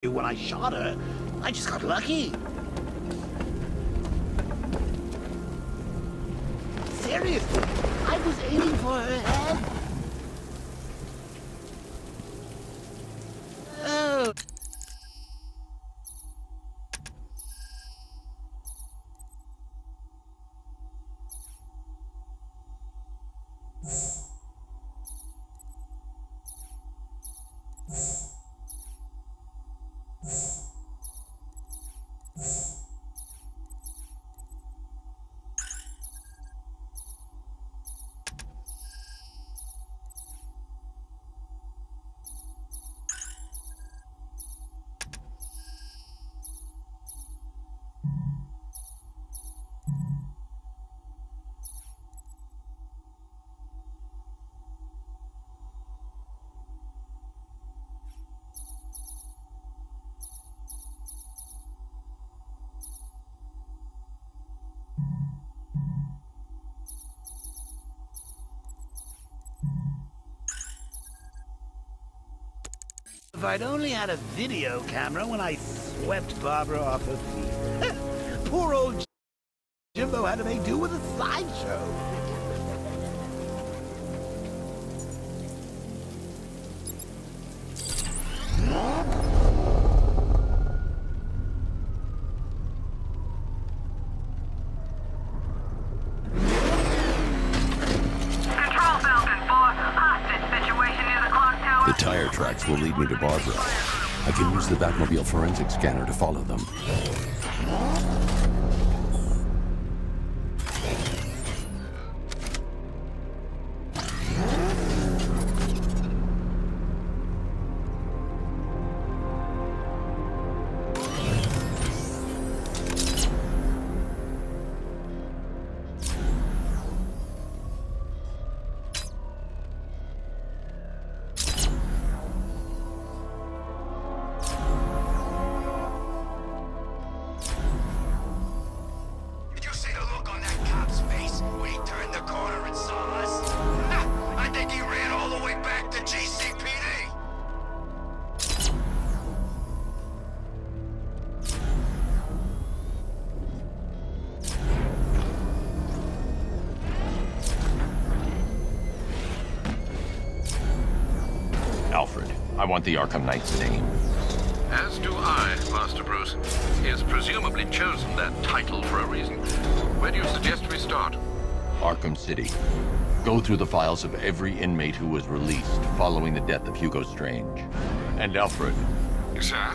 when I shot her. I just got lucky. Seriously, I was aiming for her head. Oh. If I'd only had a video camera when I swept Barbara off her feet. Poor old Jimbo had to make do with a slideshow. The tire tracks will lead me to Barbara. I can use the Batmobile forensic scanner to follow them. Alfred, I want the Arkham Knight's name. As do I, Master Bruce. He has presumably chosen that title for a reason. Where do you suggest we start? Arkham City. Go through the files of every inmate who was released following the death of Hugo Strange. And Alfred. Sir?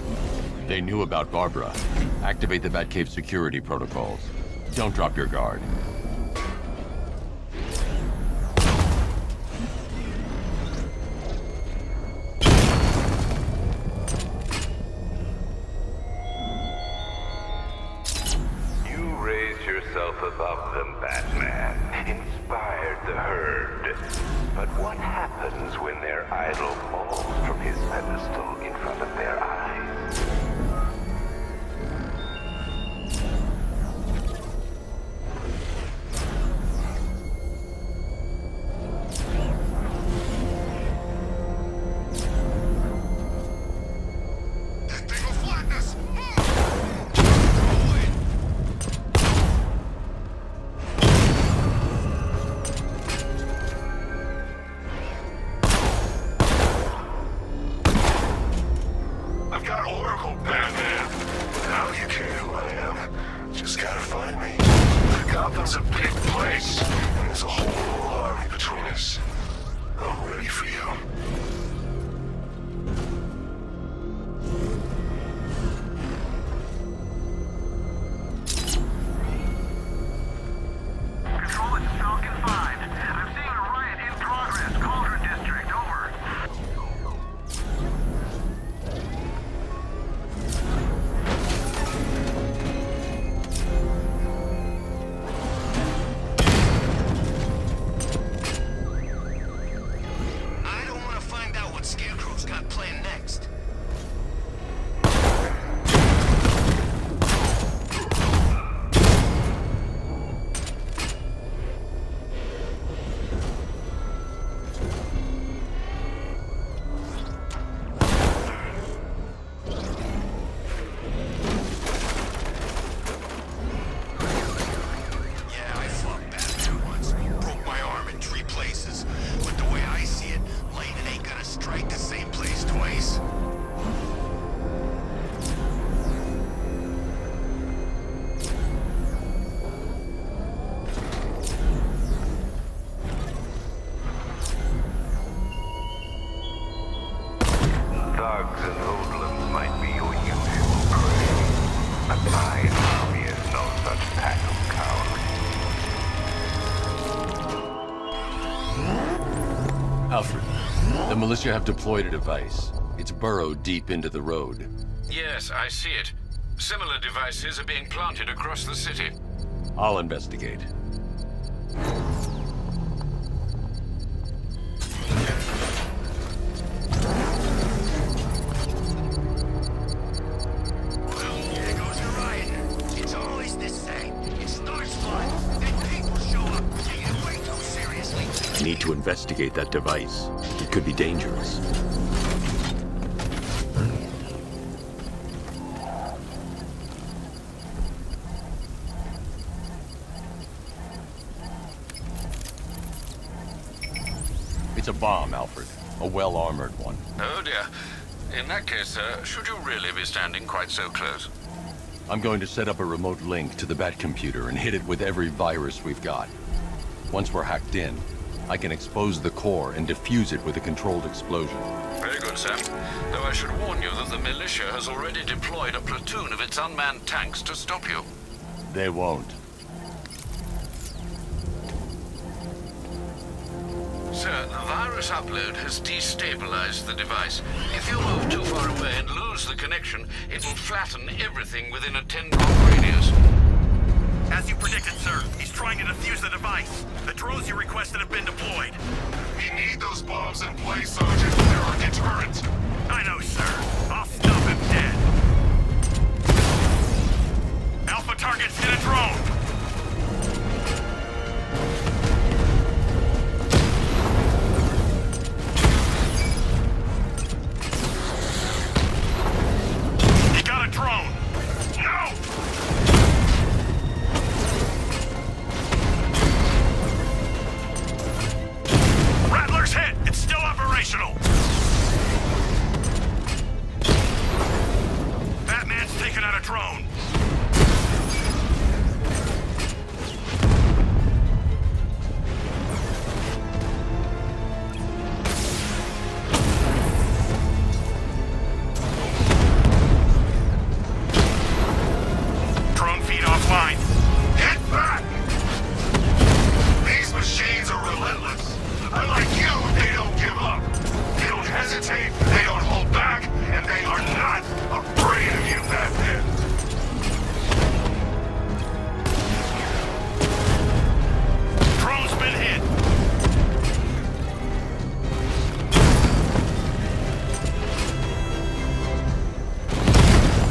They knew about Barbara. Activate the Batcave security protocols. Don't drop your guard. Above them, Batman. Inspired the herd. But what happens when their idol falls from his pedestal in front of their eyes? That thing will flatten us! Gotham's a big place, and there's a whole army between us. I'm ready for you. Control, it's Falcon 5. I'm seeing a riot in progress. Cauldron District, over. militia have deployed a device. It's burrowed deep into the road. Yes, I see it. Similar devices are being planted across the city. I'll investigate. Need to investigate that device. It could be dangerous. It's a bomb, Alfred. A well-armored one. Oh dear. In that case, should you really be standing quite so close? I'm going to set up a remote link to the Bat computer and hit it with every virus we've got. Once we're hacked in, I can expose the core and defuse it with a controlled explosion. Very good, sir. Though I should warn you that the militia has already deployed a platoon of its unmanned tanks to stop you. They won't. Sir, the virus upload has destabilized the device. If you move too far away and lose the connection, it will flatten everything within a 10-block radius. As you predicted, sir. He's trying to defuse the device. The drones you requested have been deployed. We need those bombs in place, Sergeant. They're our deterrent. I know, sir. I'll stop him dead. Alpha targets hit a drone. He got a drone. No! Hit! It's still operational! Batman's taken out a drone. Drone feed offline. Get back! These machines are relentless. Unlike you, they don't give up. They don't hesitate, they don't hold back, and they are not afraid of you, Batman. Drone's been hit.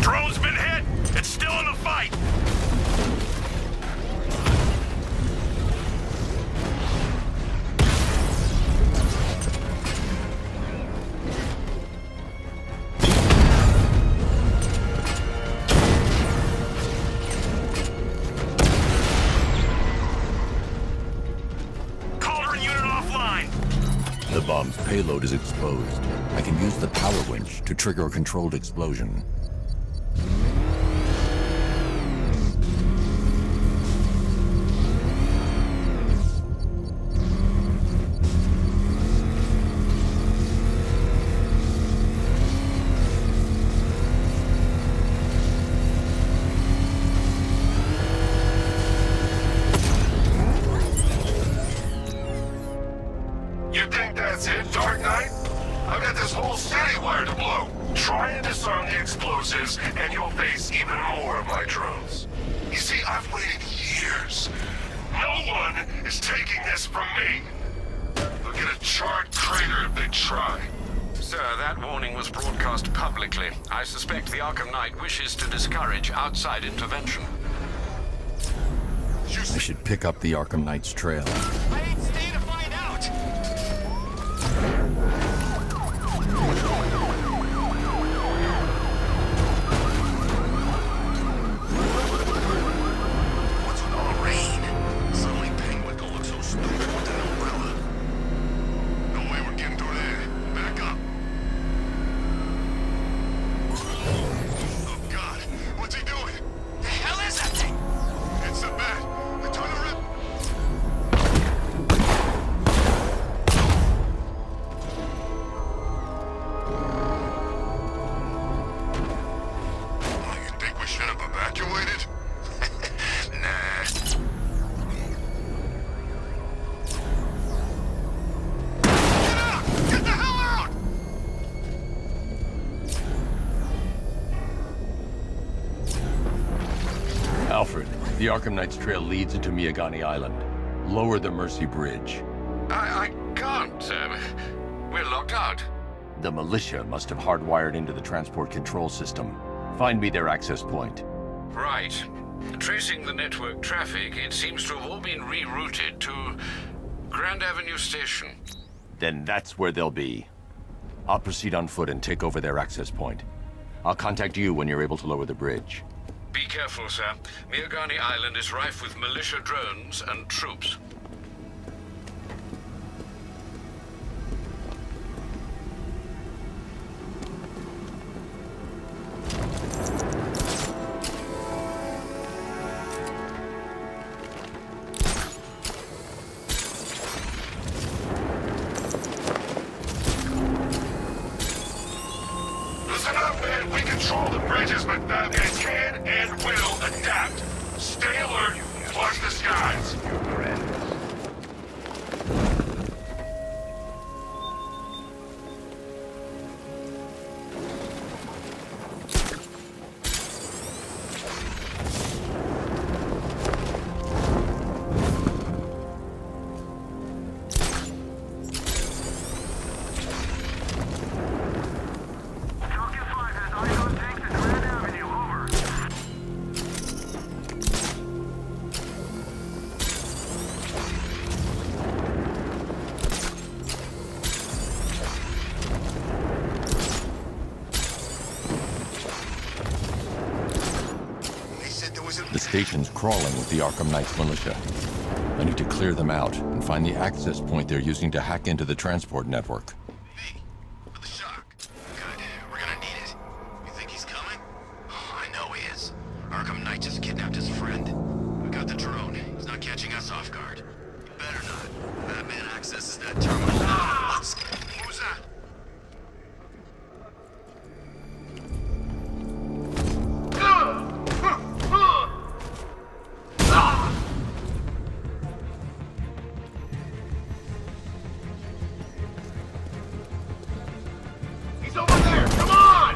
Drone's been hit. It's still in the fight. The bomb's payload is exposed. I can use the power winch to trigger a controlled explosion. You think that's it, Dark Knight? I've got this whole city wired to blow. Try and disarm the explosives, and you'll face even more of my drones. You see, I've waited years. No one is taking this from me. They'll get a charred crater if they try. Sir, that warning was broadcast publicly. I suspect the Arkham Knight wishes to discourage outside intervention. I should pick up the Arkham Knight's trail. I ain't staying to find out. What's with all the rain? Suddenly Penguin don't look so stupid with that umbrella. No way we're getting through there. Back up. Oh God, what's he doing? The hell is that thing? It's the bat. They're trying to rip. Alfred, the Arkham Knight's trail leads into Miyagani Island. Lower the Mercy Bridge. I can't, we're locked out. The militia must have hardwired into the transport control system. Find me their access point. Right. Tracing the network traffic, it seems to have all been rerouted to Grand Avenue Station. Then that's where they'll be. I'll proceed on foot and take over their access point. I'll contact you when you're able to lower the bridge. Be careful, sir. Miyagani Island is rife with militia drones and troops. Listen up, man. We control the bridges, but Batman can and will adapt. Stay alert. Watch the skies. Your friends. The station's crawling with the Arkham Knight's militia. I need to clear them out and find the access point they're using to hack into the transport network. Me. With the shock. Good. We're gonna need it. You think he's coming? Oh, I know he is. Arkham Knight just kidnapped his friend. We got the drone. He's not catching us off guard. He better not. Batman accesses that terminal. What? What was that? He's over there. Come on.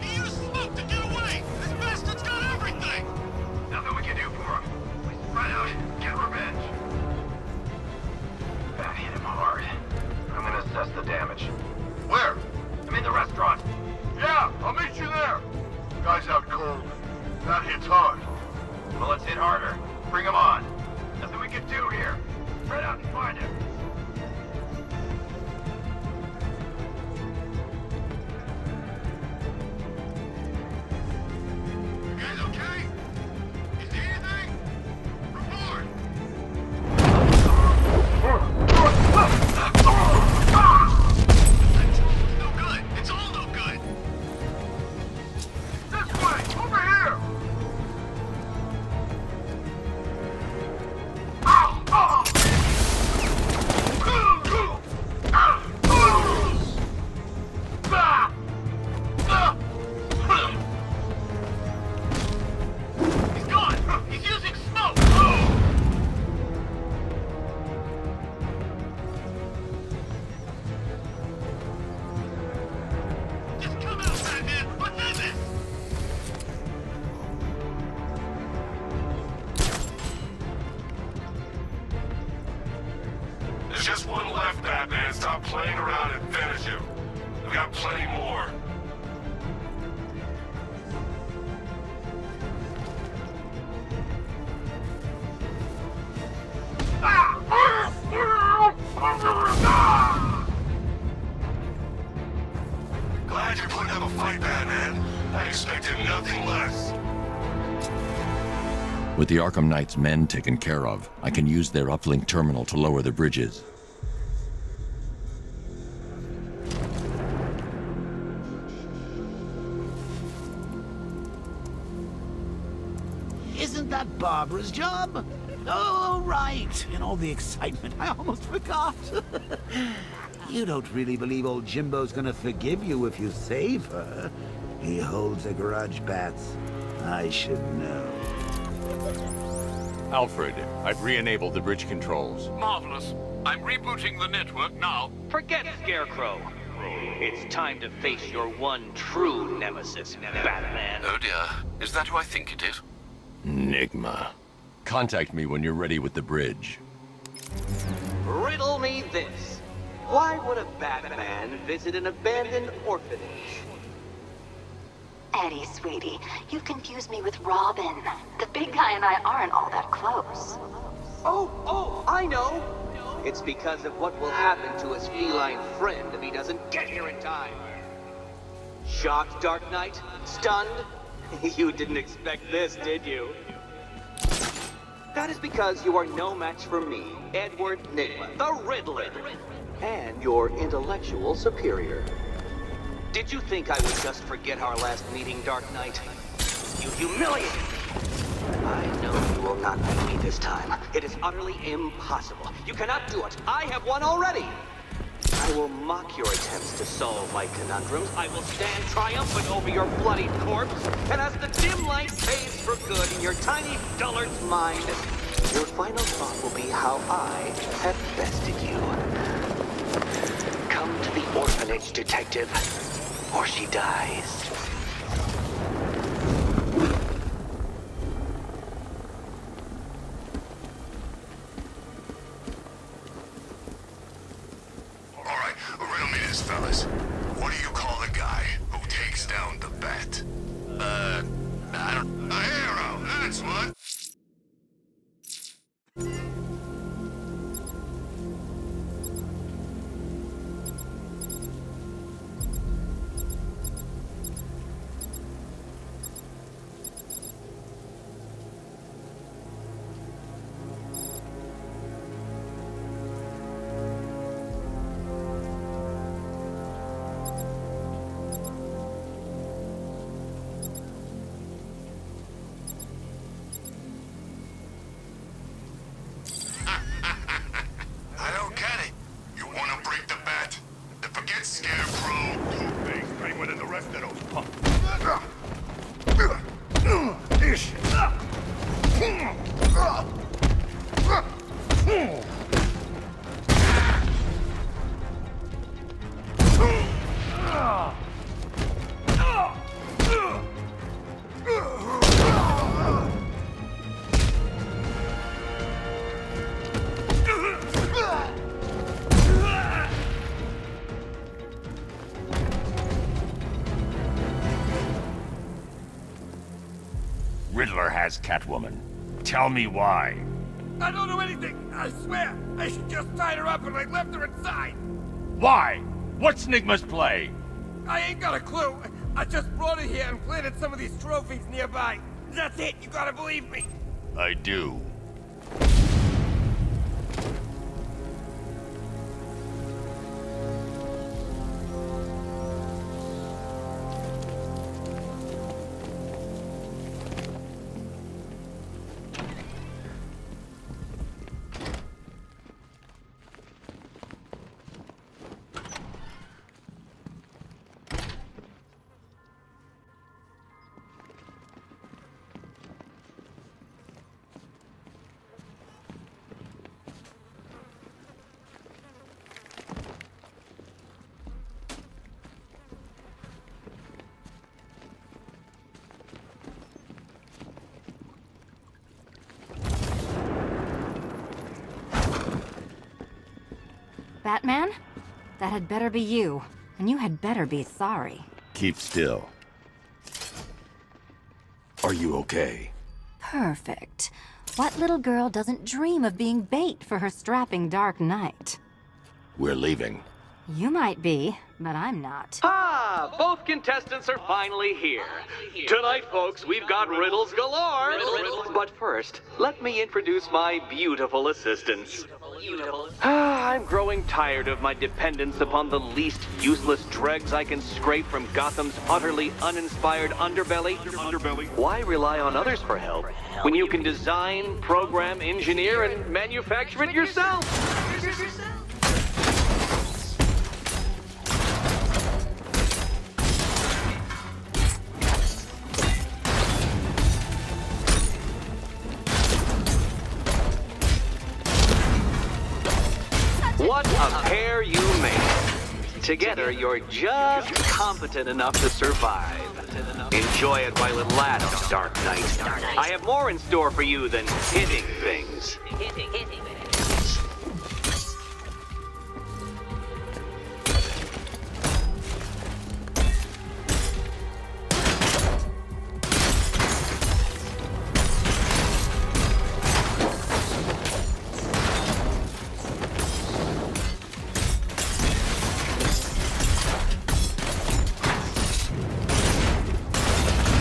He used smoke to get away! This bastard's got everything! Nothing we can do for him. We spread out, get revenge. That hit him hard. I'm gonna assess the damage. Where? I'm in the restaurant. Yeah, I'll meet you there. Guy's out cold. That hits hard. Well, let's hit harder. Bring him on. Nothing we can do here. Spread out and find him. You guys okay? You see anything? Report! No good! It's all no good! This way! Over here! He's gone! He's using smoke! Just come out, Batman! What's in this? There's just one left, Batman. Stop playing around and finish him. We've got plenty more. Glad you're putting up a fight, Batman. I expected nothing less. With the Arkham Knight's men taken care of, I can use their uplink terminal to lower the bridges. Isn't that Barbara's job? Oh, right. In all the excitement, I almost forgot. You don't really believe old Jimbo's gonna forgive you if you save her. He holds a grudge, Bats. I should know. Alfred, I've re-enabled the bridge controls. Marvelous. I'm rebooting the network now. Forget Scarecrow. It's time to face your one true nemesis, Batman. Oh dear. Is that who I think it is? Enigma. Contact me when you're ready with the bridge. Riddle me this. Why would a Batman visit an abandoned orphanage? Eddie, sweetie, you've confused me with Robin. The big guy and I aren't all that close. Oh, I know. It's because of what will happen to his feline friend if he doesn't get here in time. Shocked, Dark Knight? Stunned? You didn't expect this, did you? That is because you are no match for me, Edward Nygma, the Riddler, and your intellectual superior. Did you think I would just forget our last meeting, Dark Knight? You humiliated me! I know you will not beat me this time. It is utterly impossible. You cannot do it. I have won already! I will mock your attempts to solve my conundrums. I will stand triumphant over your bloodied corpse. And as the dim light fades for good in your tiny dullard's mind, your final thought will be how I have bested you. Come to the orphanage, detective, or she dies. Alright, riddle me this, fellas. What do you call the guy who takes down the bat? I don't... A hero, that's what! I don't get it. You want to break the bat? Then forget Scarecrow, Two-Face, Penguin, and the rest of those punks. Ish. Riddler has Catwoman. Tell me why. I don't know anything, I swear. I just tied her up and I left her inside. Why? What's Nygma's play? I ain't got a clue. I just brought her here and planted some of these trophies nearby. That's it, you gotta believe me. I do. Batman? That had better be you. And you had better be sorry. Keep still. Are you okay? Perfect. What little girl doesn't dream of being bait for her strapping Dark Knight? We're leaving. You might be, but I'm not. Ah, both contestants are finally here. Tonight, folks, we've got riddles galore. But first, let me introduce my beautiful assistants. I'm growing tired of my dependence upon the least useless dregs I can scrape from Gotham's utterly uninspired underbelly. Why rely on others for help when you can design, program, engineer, and manufacture it yourself? What a pair you make. Together, you're just competent enough to survive. Enjoy it while it lasts, Dark Knight. I have more in store for you than hitting things.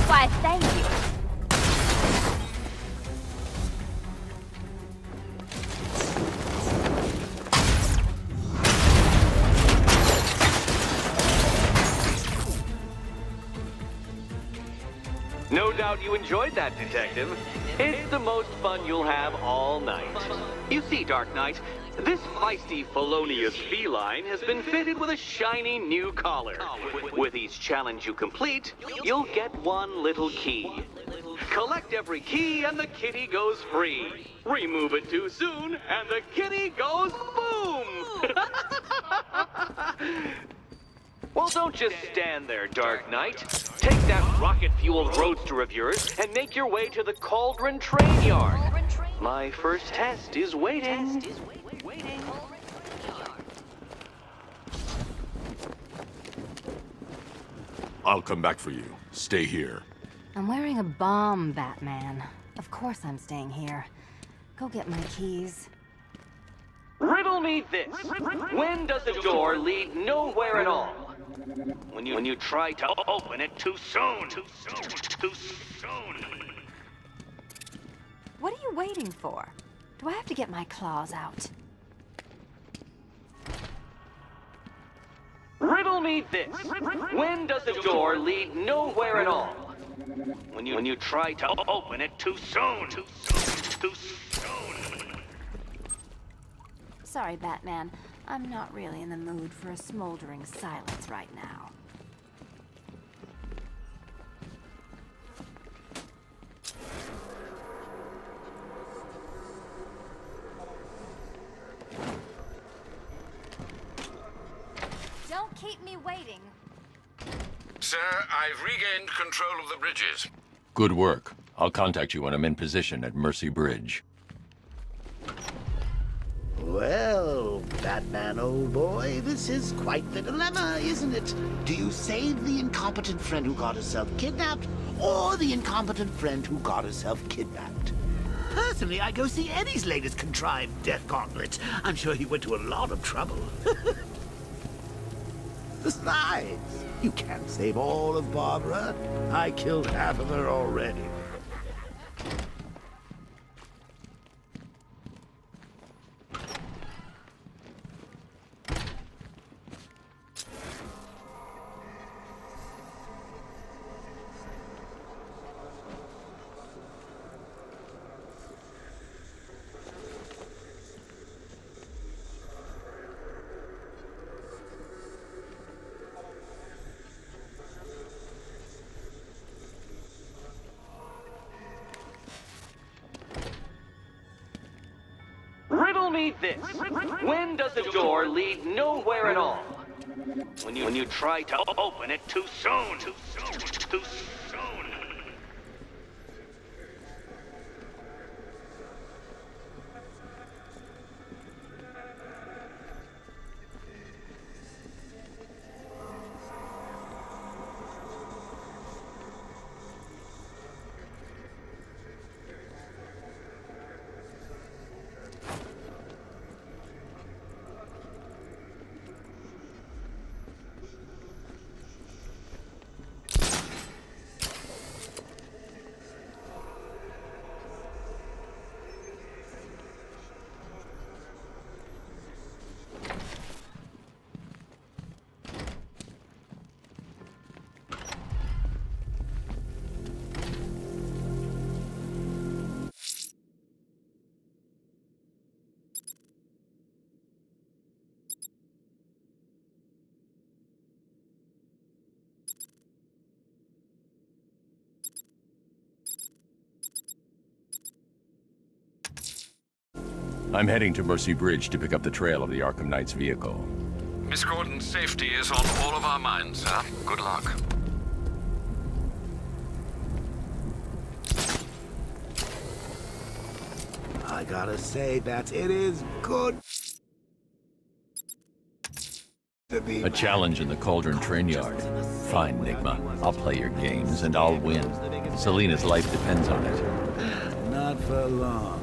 Why, thank you. No doubt you enjoyed that, Detective. It's the most fun you'll have all night. You see, Dark Knight, this feisty, felonious feline has been fitted with a shiny new collar. With each challenge you complete, you'll get one little key. Collect every key and the kitty goes free. Remove it too soon and the kitty goes boom! Well, don't just stand there, Dark Knight. Take that rocket-fueled roadster of yours and make your way to the Cauldron Train Yard. My first test is waiting. I'll come back for you. Stay here. I'm wearing a bomb, Batman. Of course I'm staying here. Go get my keys. Riddle me this. When does a door lead nowhere at all? When you try to open it too soon. Too soon. What are you waiting for? Do I have to get my claws out? Riddle me this. When does a door lead nowhere at all? When you try to open it too soon. Too soon. Sorry, Batman. I'm not really in the mood for a smoldering silence right now. Don't keep me waiting. Sir, I've regained control of the bridges. Good work. I'll contact you when I'm in position at Mercy Bridge. Well, Batman, old boy, this is quite the dilemma, isn't it? Do you save the incompetent friend who got herself kidnapped, or the incompetent friend who got herself kidnapped? Personally, I go see Eddie's latest contrived death gauntlet. I'm sure he went to a lot of trouble. Besides, you can't save all of Barbara. I killed half of her already. Riddle me this. When does a door lead nowhere at all? When you try to open it too soon. Too soon. I'm heading to Mercy Bridge to pick up the trail of the Arkham Knight's vehicle. Miss Gordon's safety is on all of our minds, sir. Good luck. I gotta say that it is good to be A challenge in the Cauldron train yard. Fine, Nigma. I'll play your games and I'll win. Selina's life depends on it. Not for long.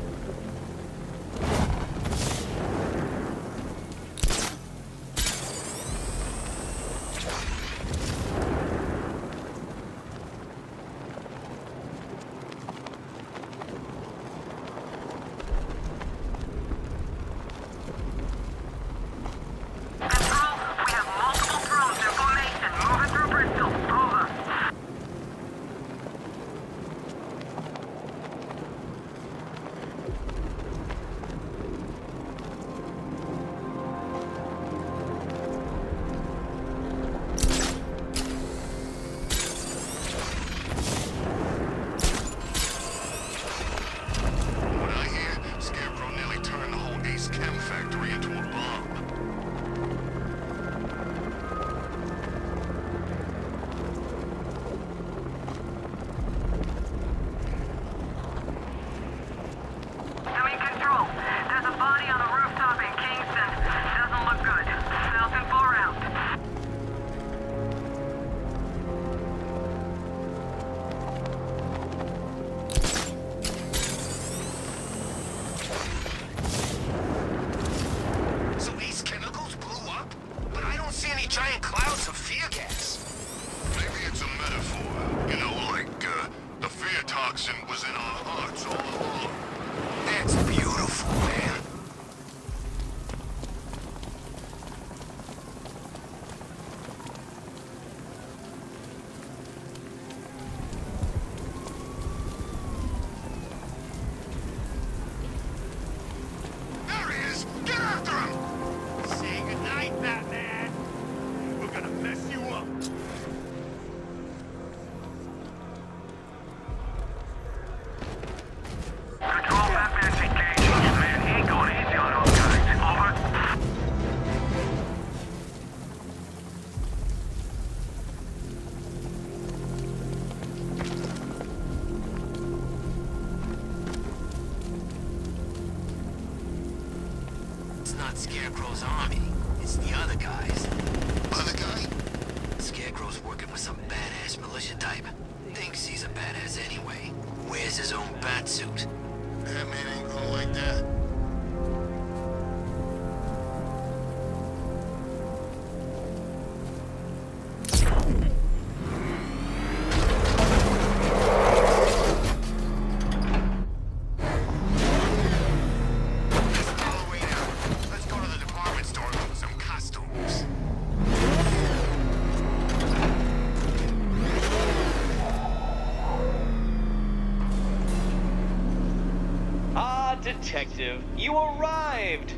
Scarecrow's army. It's the other guys. Other guy? Scarecrow's working with some badass militia type. Thinks he's a badass anyway. Wears his own bat suit. That man ain't gonna like that. Detective, you arrived!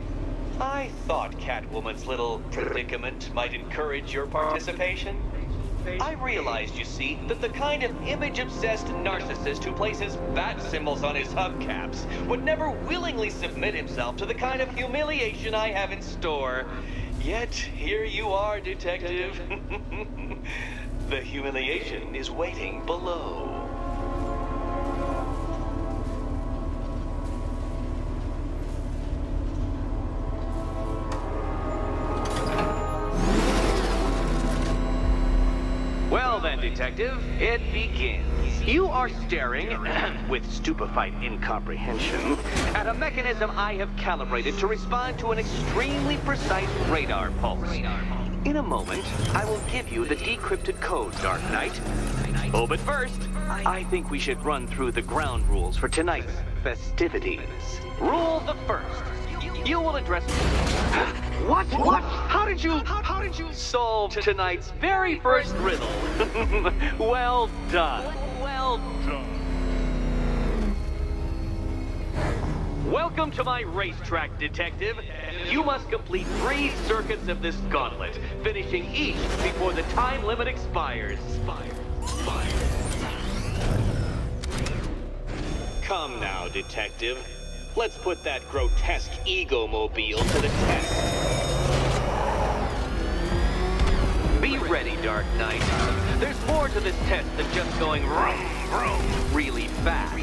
I thought Catwoman's little predicament might encourage your participation. I realized, you see, that the kind of image-obsessed narcissist who places bat symbols on his hubcaps would never willingly submit himself to the kind of humiliation I have in store. Yet, here you are, Detective. The humiliation is waiting below. Well then, Detective, it begins. You are staring, with stupefied incomprehension, at a mechanism I have calibrated to respond to an extremely precise radar pulse. In a moment, I will give you the decrypted code, Dark Knight. Oh, but first, I think we should run through the ground rules for tonight's festivities. Rule the first. You will address... What? How did you solve tonight's very first riddle? Well done. Well done. Welcome to my racetrack, Detective. You must complete 3 circuits of this gauntlet, finishing each before the time limit expires. Come now, Detective. Let's put that grotesque ego-mobile to the test. Be ready, Dark Knight. There's more to this test than just going vroom, vroom really fast.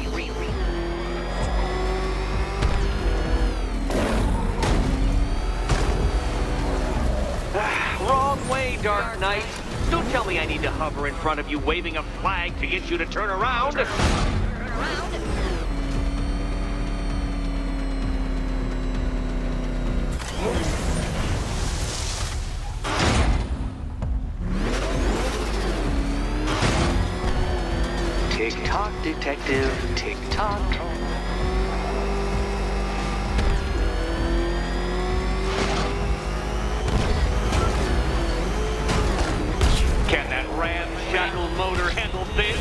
Wrong way, Dark Knight. Don't tell me I need to hover in front of you waving a flag to get you to turn around. Tick-tock, detective, tick-tock. Can that ramshackle motor handle this?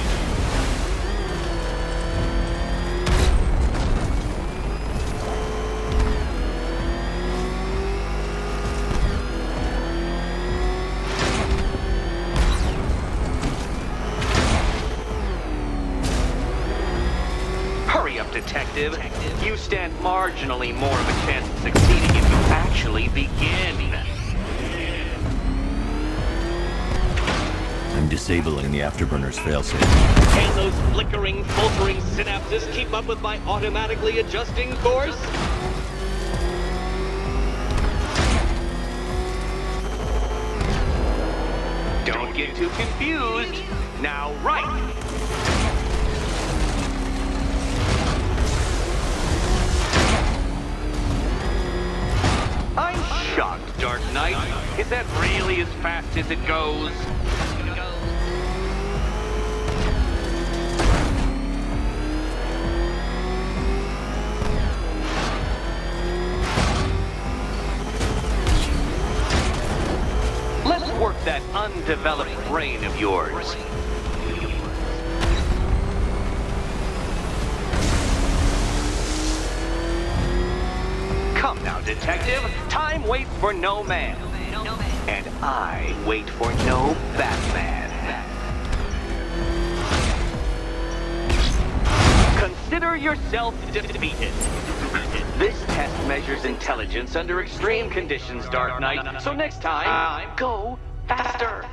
Hurry up, detective. You stand marginally more of a chance of succeeding if you actually begin. I'm disabling the afterburner's failsafe. Can those flickering, faltering synapses keep up with my automatically adjusting course? Don't get too confused. Now, right. I'm shocked, Dark Knight. Is that really as fast as it goes? Let's work that undeveloped brain of yours. Come now, detective. Time waits for no man. And I wait for no Batman. Consider yourself defeated. This test measures intelligence under extreme conditions, Dark Knight. So next time, go faster.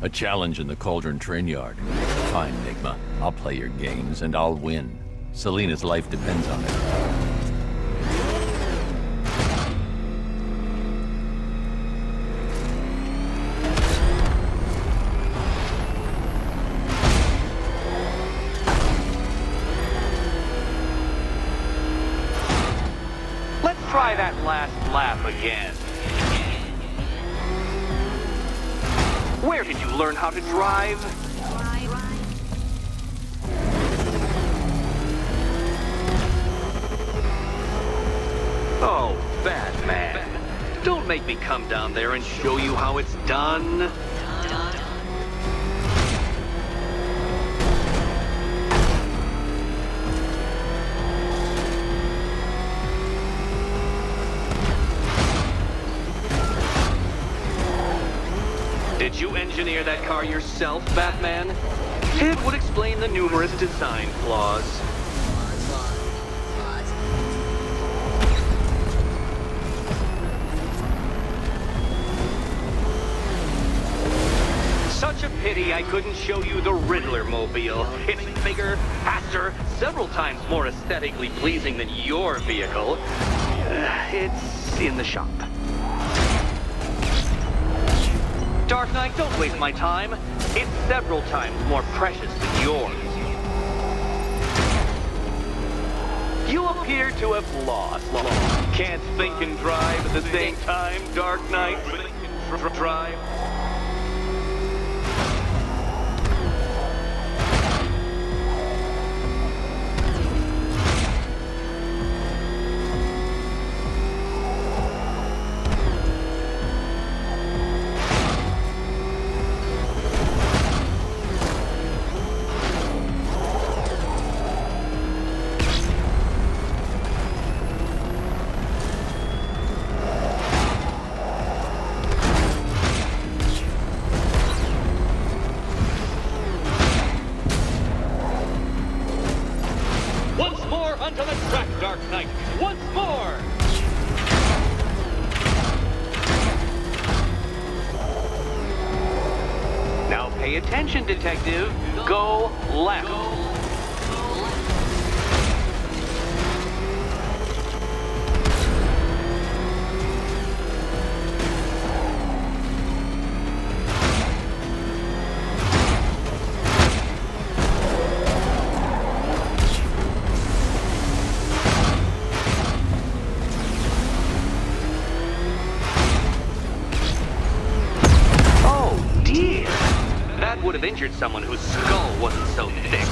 A challenge in the Cauldron train yard. Fine, Nigma. I'll play your games, and I'll win. Selina's life depends on it. Let's try that last lap again. Where did you learn how to drive? Oh, Batman. Don't make me come down there and show you how it's done. Did you engineer that car yourself, Batman? It would explain the numerous design flaws. Such a pity I couldn't show you the Riddler mobile. It's bigger, faster, several times more aesthetically pleasing than your vehicle. It's in the shop. Dark Knight, don't waste my time. It's several times more precious than yours. You appear to have lost. Can't think and drive at the same time, Dark Knight. Drive. attention, detective. Go left. Would have injured someone whose skull wasn't so thick.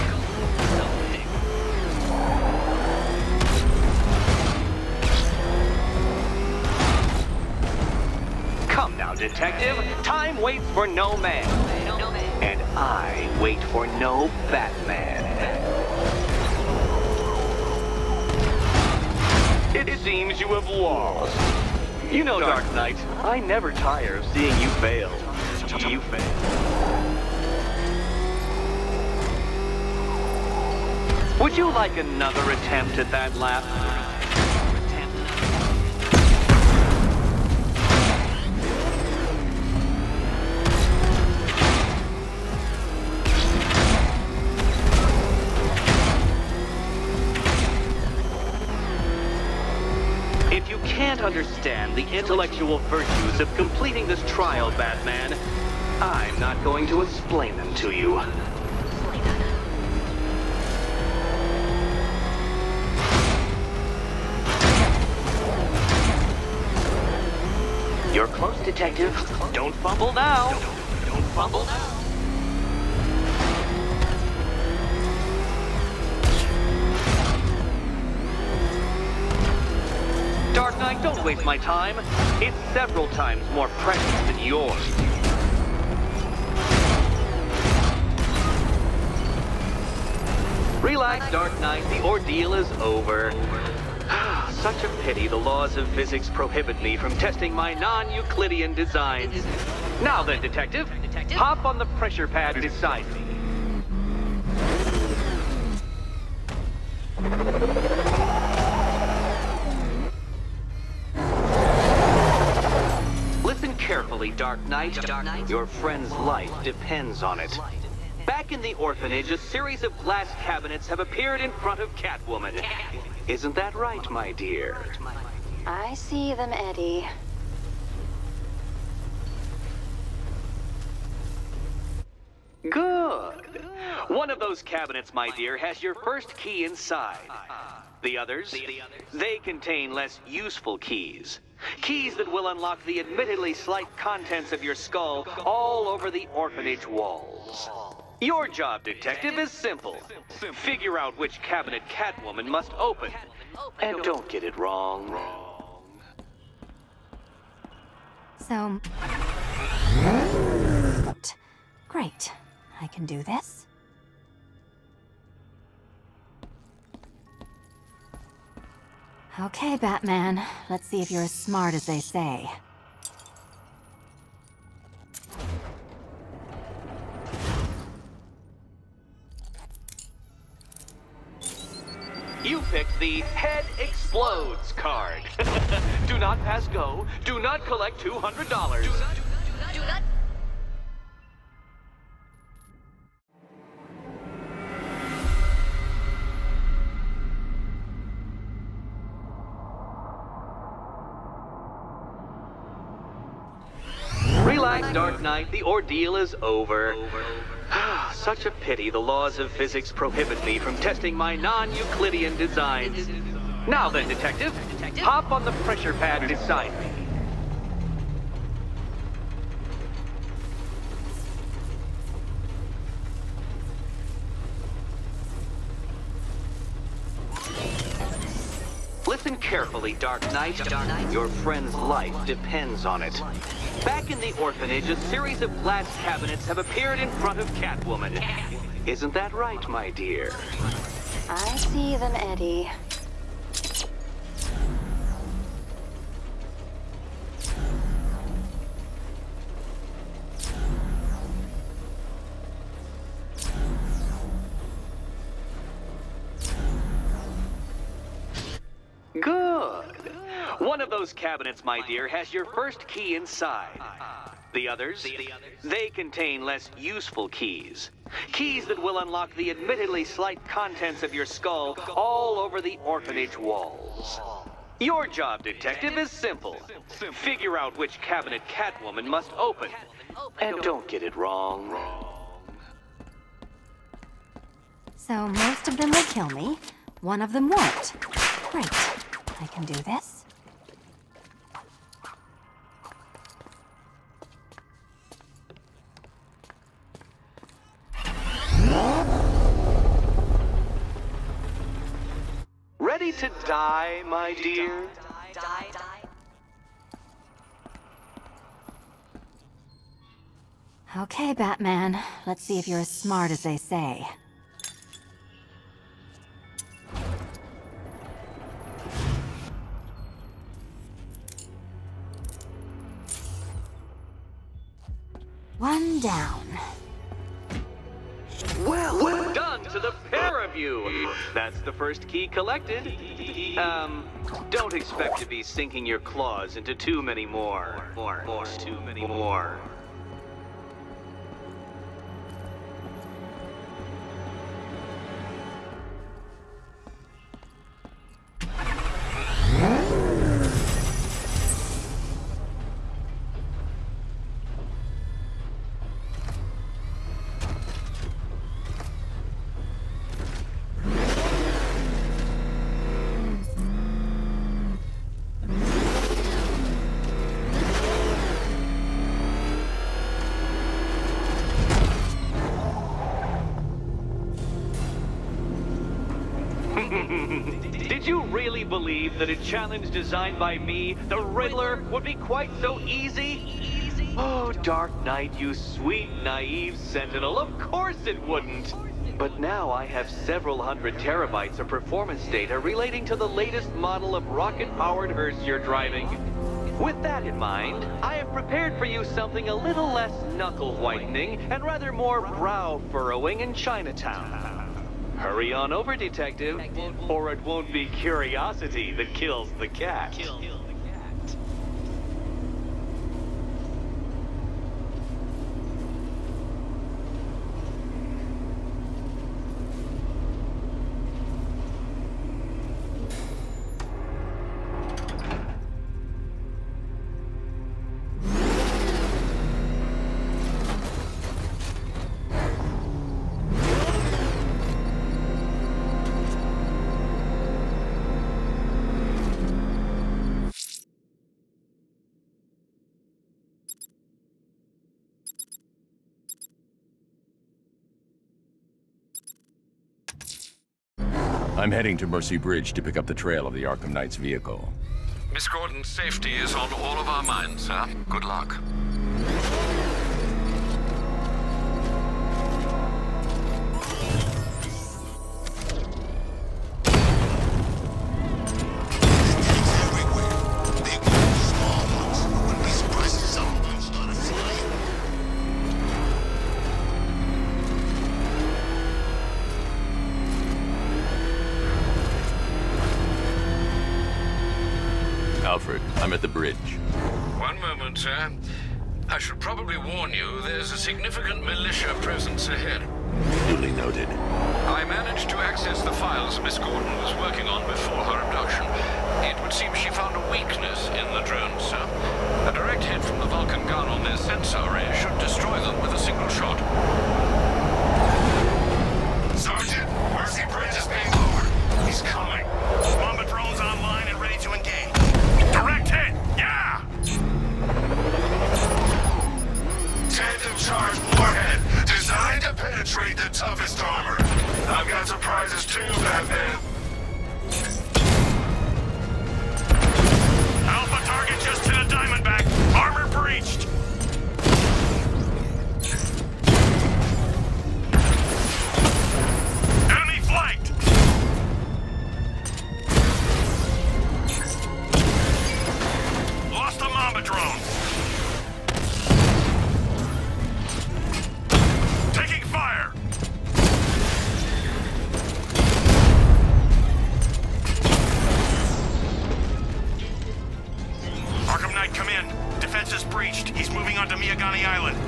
Come now, detective. Time waits for no man. And I wait for no Batman. It seems you have lost. You know, Dark Knight, I never tire of seeing you fail. You fail. Would you like another attempt at that lap? If you can't understand the intellectual virtues of completing this trial, Batman, I'm not going to explain them to you. You're close, detective. Don't fumble now. Don't fumble now. Dark Knight, don't waste my time. It's several times more precious than yours. Relax, Dark Knight. The ordeal is over. Such a pity the laws of physics prohibit me from testing my non-Euclidean designs. Now then, detective, hop on the pressure pad beside me. Listen carefully, Dark Knight. Your friend's life depends on it. Back in the orphanage, a series of glass cabinets have appeared in front of Catwoman. Isn't that right, my dear? I see them, Eddie. Good. One of those cabinets, my dear, has your first key inside. The others, they contain less useful keys. Keys that will unlock the admittedly slight contents of your skull all over the orphanage walls. Your job, detective, is simple. Figure out which cabinet Catwoman must open. And don't get it wrong. So... Great. I can do this. Okay, Batman. Let's see if you're as smart as they say. You picked the Head Explodes card. Do not pass go. Do not collect $200. Do not. Relax, Dark Knight. The ordeal is over. Such a pity the laws of physics prohibit me from testing my non-Euclidean designs. Now then, detective, hop on the pressure pad beside me. Listen carefully, Dark Knight. Your friend's life depends on it. Back in the orphanage, a series of glass cabinets have appeared in front of Catwoman. Isn't that right, my dear? I see them, Eddie. Good. One of those cabinets, my dear, has your first key inside. The others? They contain less useful keys. Keys that will unlock the admittedly slight contents of your skull all over the orphanage walls. Your job, Detective, is simple. Figure out which cabinet Catwoman must open. And don't get it wrong. So most of them will kill me. One of them won't. Great. I can do this. Ready to die, my dear? Okay, Batman. Let's see if you're as smart as they say. One down. Well done to the pair of you! That's the first key collected. Don't expect to be sinking your claws into too many more. Too many more. Did you really believe that a challenge designed by me, the Riddler, would be quite so easy? Oh, Dark Knight, you sweet, naive sentinel, of course it wouldn't. But now I have several hundred terabytes of performance data relating to the latest model of rocket-powered hearse you're driving. With that in mind, I have prepared for you something a little less knuckle-whitening and rather more brow-furrowing in Chinatown. Hurry on over, Detective, or it won't be curiosity that kills the cat. I'm heading to Mercy Bridge to pick up the trail of the Arkham Knight's vehicle. Miss Gordon's safety is on all of our minds, sir. Good luck. Alfred, I'm at the bridge. One moment, sir. I should probably warn you, there's a significant militia presence ahead. Duly noted. I managed to access the files Miss Gordon was working on before her abduction. It would seem she found a weakness in the drones, sir. A direct hit from the Vulcan gun on their sensor array should destroy them with a single shot. Sergeant, Mercy Bridge is being lowered. He's coming. Mamba drone's online and ready to engage. Direct hit! Yeah! Tandem charge warhead, designed to penetrate the toughest armor. I've got surprises too, Batman. Alpha target just hit a Diamondback. Armor breached. Enemy flanked. Lost the Mamba drone. Taking fire. Arkham Knight, come in. Defenses breached. He's moving onto Miyagani Island.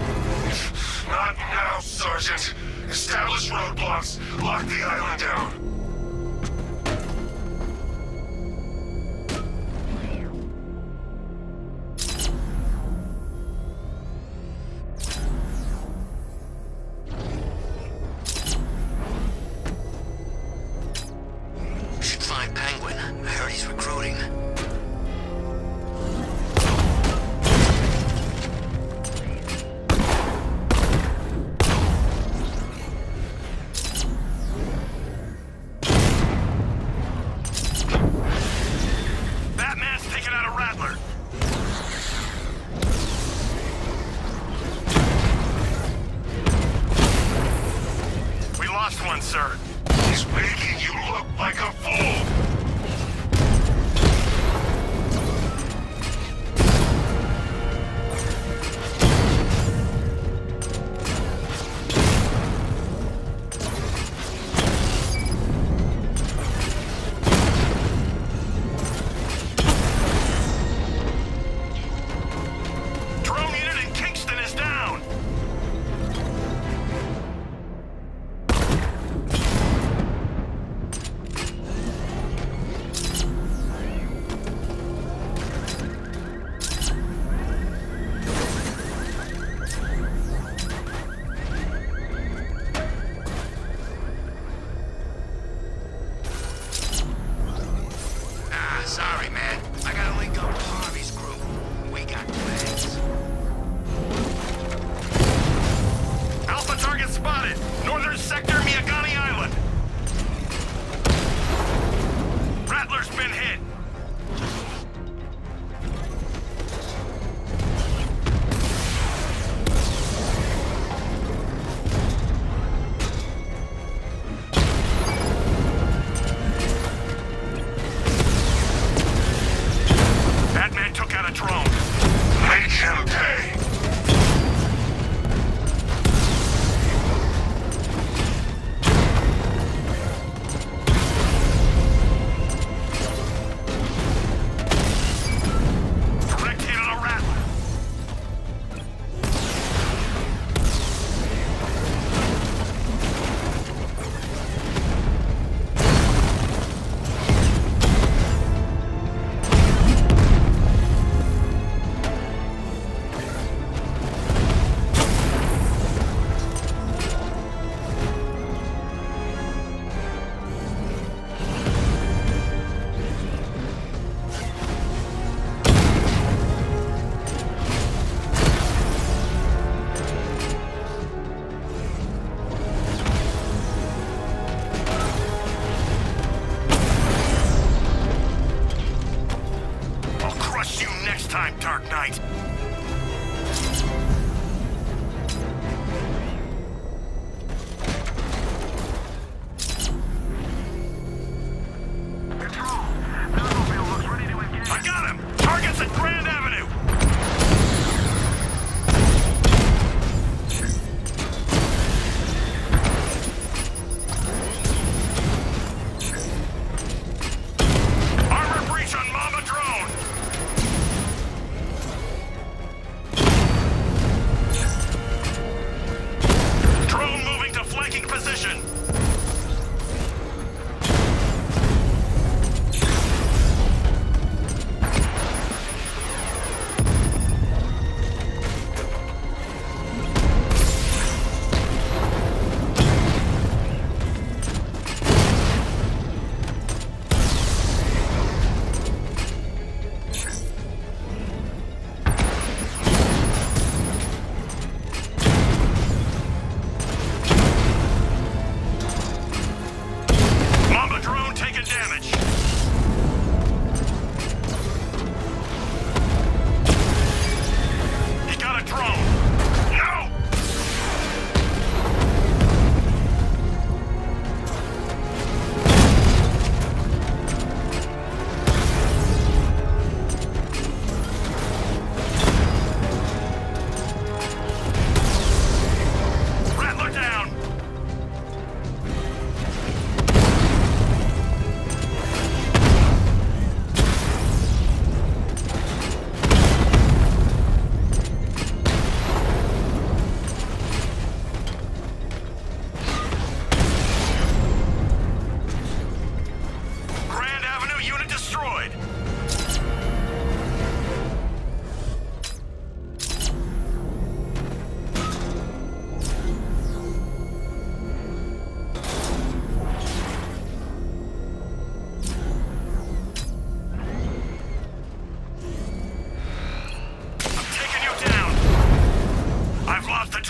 Not now, Sergeant. Establish roadblocks. Lock the island down. Should find Penguin. I heard he's recruiting. Batman's taking out a Rattler. We lost one, sir. He's making you look like a fool. Drone unit in Kingston is down. Sorry, man. I gotta link up with Harvey's crew. We got plans. Alpha target spotted. Northern sector, Miyagani Island. Rattler's been hit. Batman took out a drone. Make him pay. Direct hit on a Rattler. I'll crush you next time, Dark Knight. I got him! Target's at Grand Avenue! Armor breach on Mama Drone!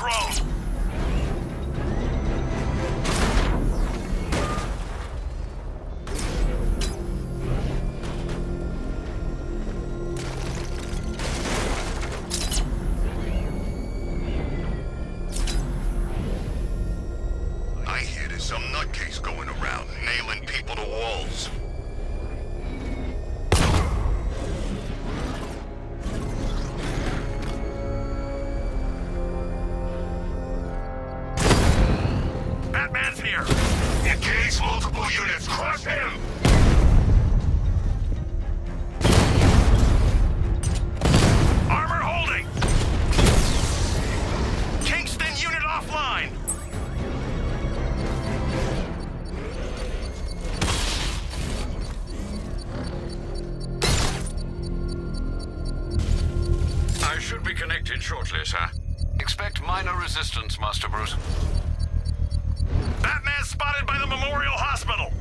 drone! I hear there's some nutcase going around, nailing people to walls. Batman's here! Engage multiple units. Crush him! Armor holding! Kingston unit offline! I should be connected shortly, sir. Expect minor resistance, Master Bruce. Batman spotted by the Memorial Hospital!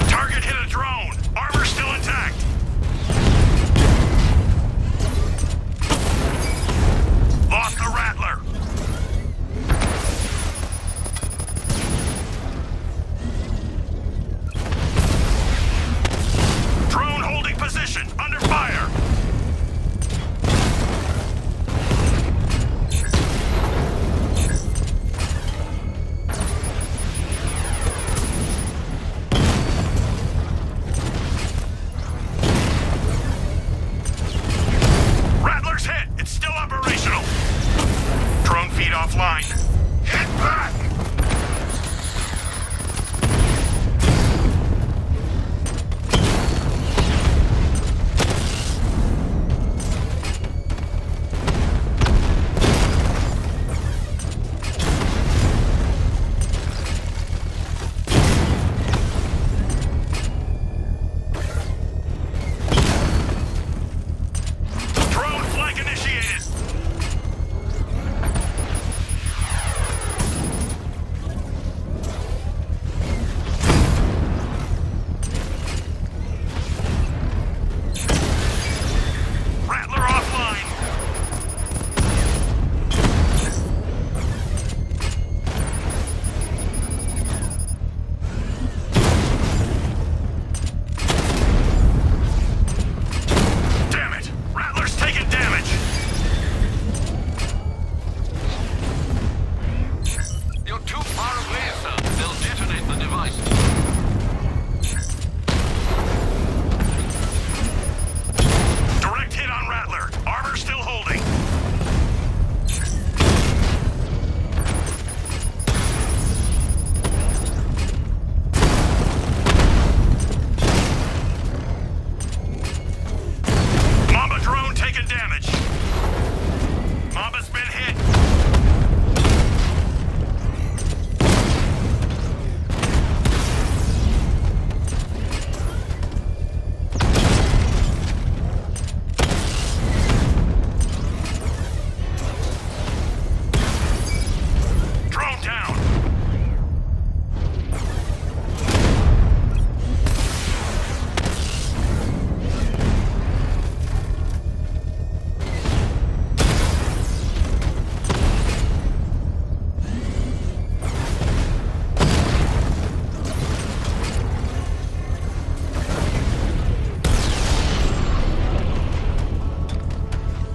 Target hit a drone! Armor still intact! Lost the Rattler! Drone holding position, under fire! Rattler's hit! It's still operational! Drone feed offline. Hit back! Drone flank initiated! Rattler offline! Damn it! Rattler's taking damage! You're too far away, sir. They'll detonate the device. Direct hit on Rattler. Armor still holding. Mamba drone taking damage. Mamba's been hit. Drone down.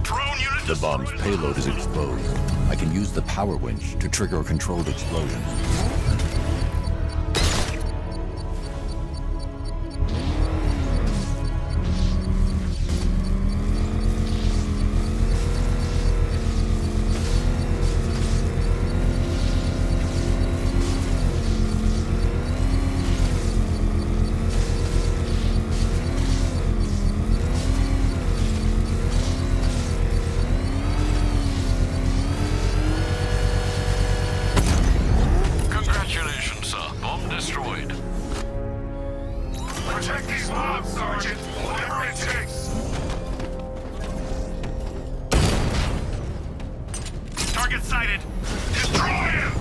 Drone unit The bomb's destroyed. payload is exposed. I can use the power winch to trigger a controlled explosion. Congratulations, sir. Bomb destroyed. Protect these mobs, Sergeant! Whatever it takes! Target sighted. Destroy him!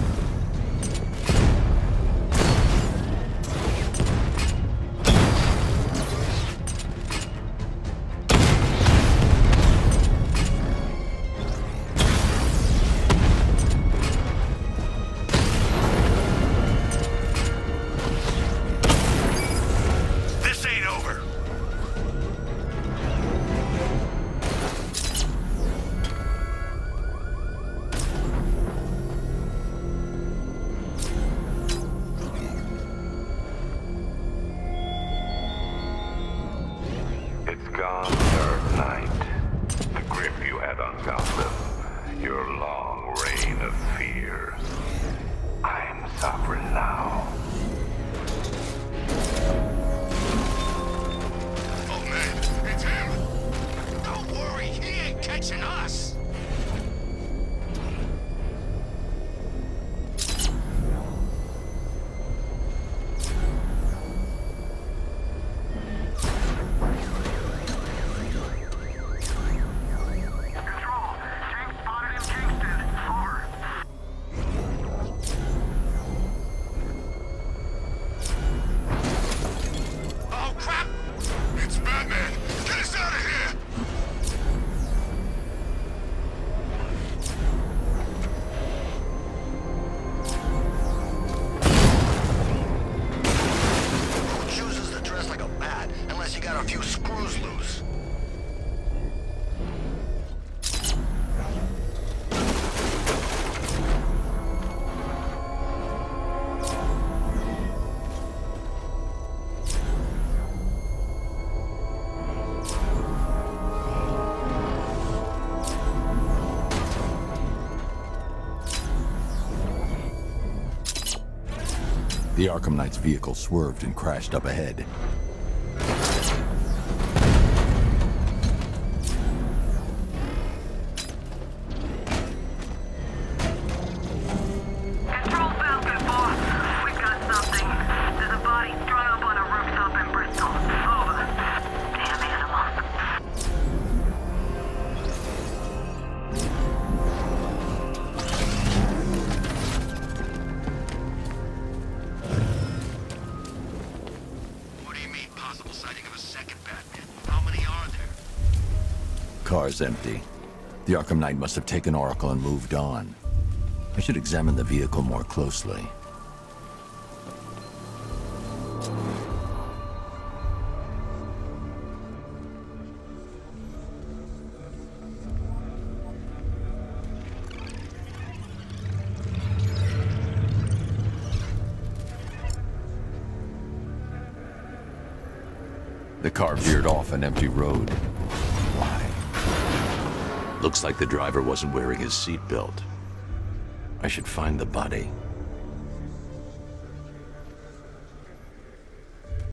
Gone, Dark Knight. The grip you had on Gotham. Your long reign of fear. I'm sovereign now. Oh man, it's him! Don't worry, he ain't catching us! The Arkham Knight's vehicle swerved and crashed up ahead. Control Falcon, boss. We've got something. There's a body strung up on a rooftop in Bristol. Over. Damn animal. Car's empty. The Arkham Knight must have taken Oracle and moved on. I should examine the vehicle more closely. The car veered off an empty road. Looks like the driver wasn't wearing his seatbelt. I should find the body.